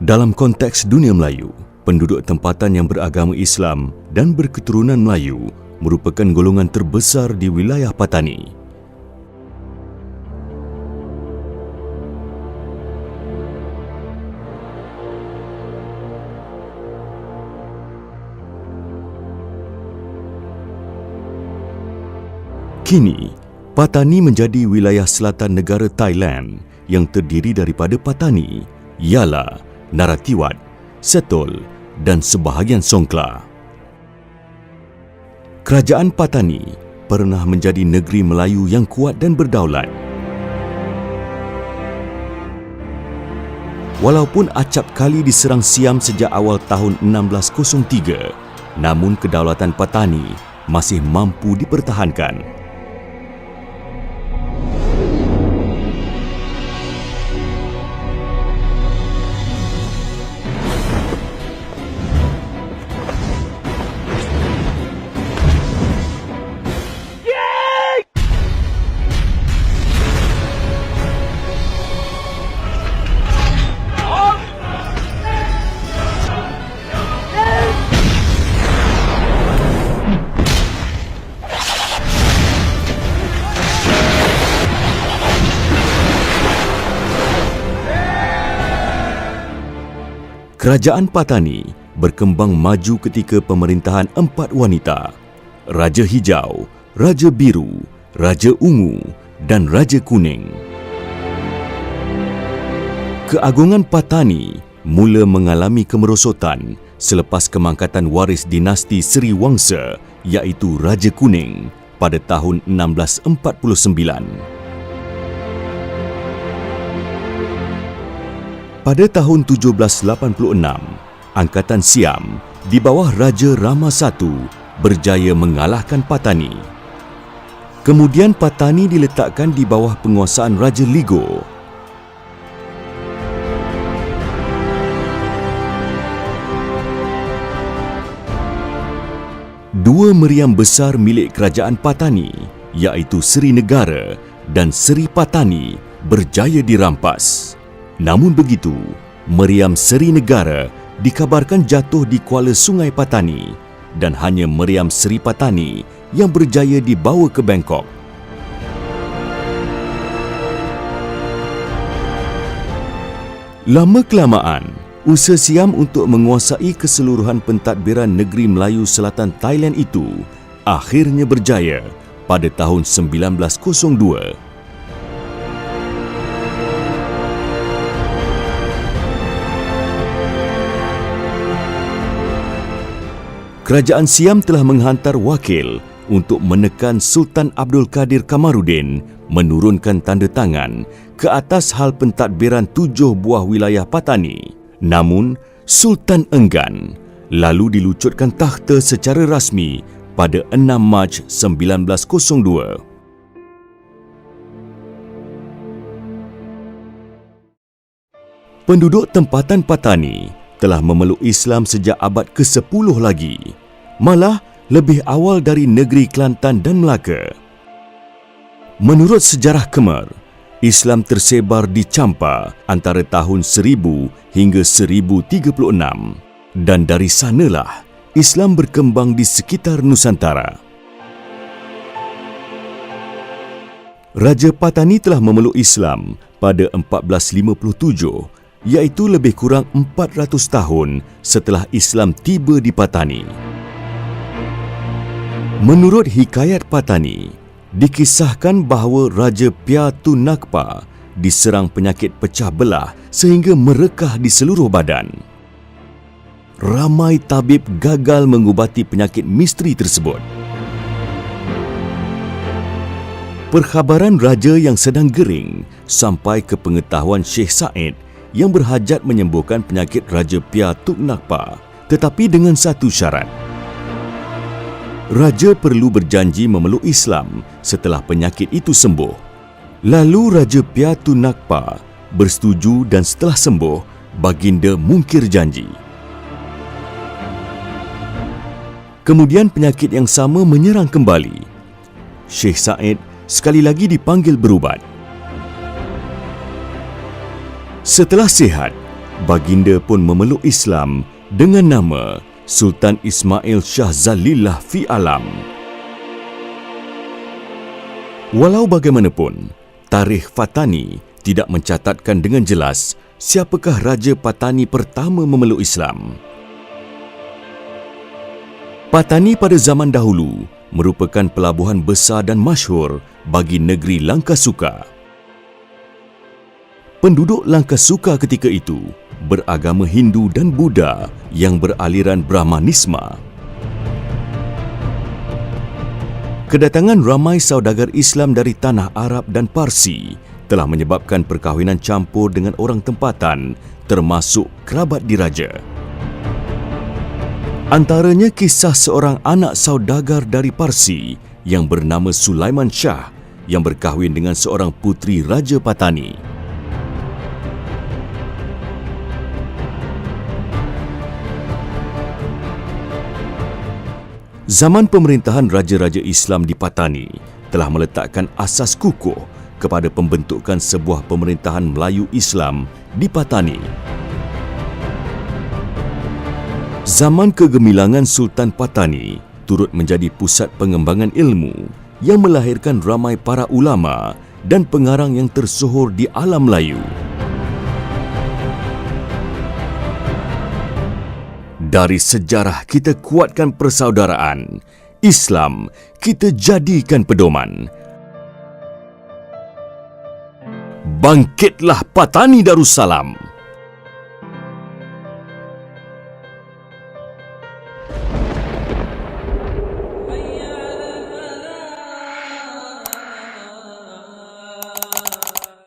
Dalam konteks dunia Melayu, penduduk tempatan yang beragama Islam dan berketurunan Melayu merupakan golongan terbesar di wilayah Patani. Kini, Patani menjadi wilayah selatan negara Thailand yang terdiri daripada Patani, Yala, Narathiwat, Setol dan sebahagian Songkhla. Kerajaan Patani pernah menjadi negeri Melayu yang kuat dan berdaulat. Walaupun acap kali diserang Siam sejak awal tahun 1603, namun kedaulatan Patani masih mampu dipertahankan. Kerajaan Patani berkembang maju ketika pemerintahan empat wanita, Raja Hijau, Raja Biru, Raja Ungu dan Raja Kuning. Keagungan Patani mula mengalami kemerosotan selepas kemangkatan waris dinasti Seri Wangsa iaitu Raja Kuning pada tahun 1649. Pada tahun 1786, Angkatan Siam di bawah Raja Rama I berjaya mengalahkan Patani. Kemudian Patani diletakkan di bawah penguasaan Raja Ligo. Dua meriam besar milik kerajaan Patani, iaitu Seri Negara dan Seri Patani, berjaya dirampas. Namun begitu, meriam Seri Negara dikabarkan jatuh di kuala Sungai Patani dan hanya meriam Seri Patani yang berjaya dibawa ke Bangkok. Lama-kelamaan, usaha Siam untuk menguasai keseluruhan pentadbiran negeri Melayu Selatan Thailand itu akhirnya berjaya pada tahun 1902. Kerajaan Siam telah menghantar wakil untuk menekan Sultan Abdul Qadir Kamaruddin menurunkan tanda tangan ke atas hal pentadbiran 7 buah wilayah Patani. Namun, Sultan enggan, lalu dilucutkan takhta secara rasmi pada 6 Mac 1902. Penduduk tempatan Patani telah memeluk Islam sejak abad ke-10 lagi, malah lebih awal dari negeri Kelantan dan Melaka. Menurut sejarah Khmer, Islam tersebar di Champa antara tahun 1000 hingga 1036 dan dari sanalah Islam berkembang di sekitar Nusantara. Raja Patani telah memeluk Islam pada 1457, iaitu lebih kurang 400 tahun setelah Islam tiba di Patani. Menurut Hikayat Patani, dikisahkan bahawa Raja Pia Tu Nakpa diserang penyakit pecah belah sehingga merekah di seluruh badan. Ramai tabib gagal mengubati penyakit misteri tersebut. Perkhabaran raja yang sedang gering sampai ke pengetahuan Syekh Said yang berhajat menyembuhkan penyakit Raja Pia Tu Nakpa, tetapi dengan satu syarat. Raja perlu berjanji memeluk Islam setelah penyakit itu sembuh. Lalu Raja Pia Tu Nakpa bersetuju dan setelah sembuh, baginda mungkir janji. Kemudian penyakit yang sama menyerang kembali. Syekh Said sekali lagi dipanggil berubat. Setelah sihat, baginda pun memeluk Islam dengan nama Sultan Ismail Shah Zalillah fi Alam. Walau bagaimanapun, tarikh Fatani tidak mencatatkan dengan jelas siapakah Raja Patani pertama memeluk Islam. Patani pada zaman dahulu merupakan pelabuhan besar dan masyhur bagi negeri Langkasuka. Penduduk Langkasuka ketika itu beragama Hindu dan Buddha yang beraliran Brahmanisma. Kedatangan ramai saudagar Islam dari tanah Arab dan Parsi telah menyebabkan perkahwinan campur dengan orang tempatan, termasuk kerabat diraja. Antaranya kisah seorang anak saudagar dari Parsi yang bernama Sulaiman Shah yang berkahwin dengan seorang puteri Raja Patani. Zaman pemerintahan raja-raja Islam di Patani telah meletakkan asas kukuh kepada pembentukan sebuah pemerintahan Melayu Islam di Patani. Zaman kegemilangan Sultan Patani turut menjadi pusat pengembangan ilmu yang melahirkan ramai para ulama dan pengarang yang tersohor di alam Melayu. Dari sejarah kita kuatkan persaudaraan, Islam kita jadikan pedoman. Bangkitlah Patani Darussalam!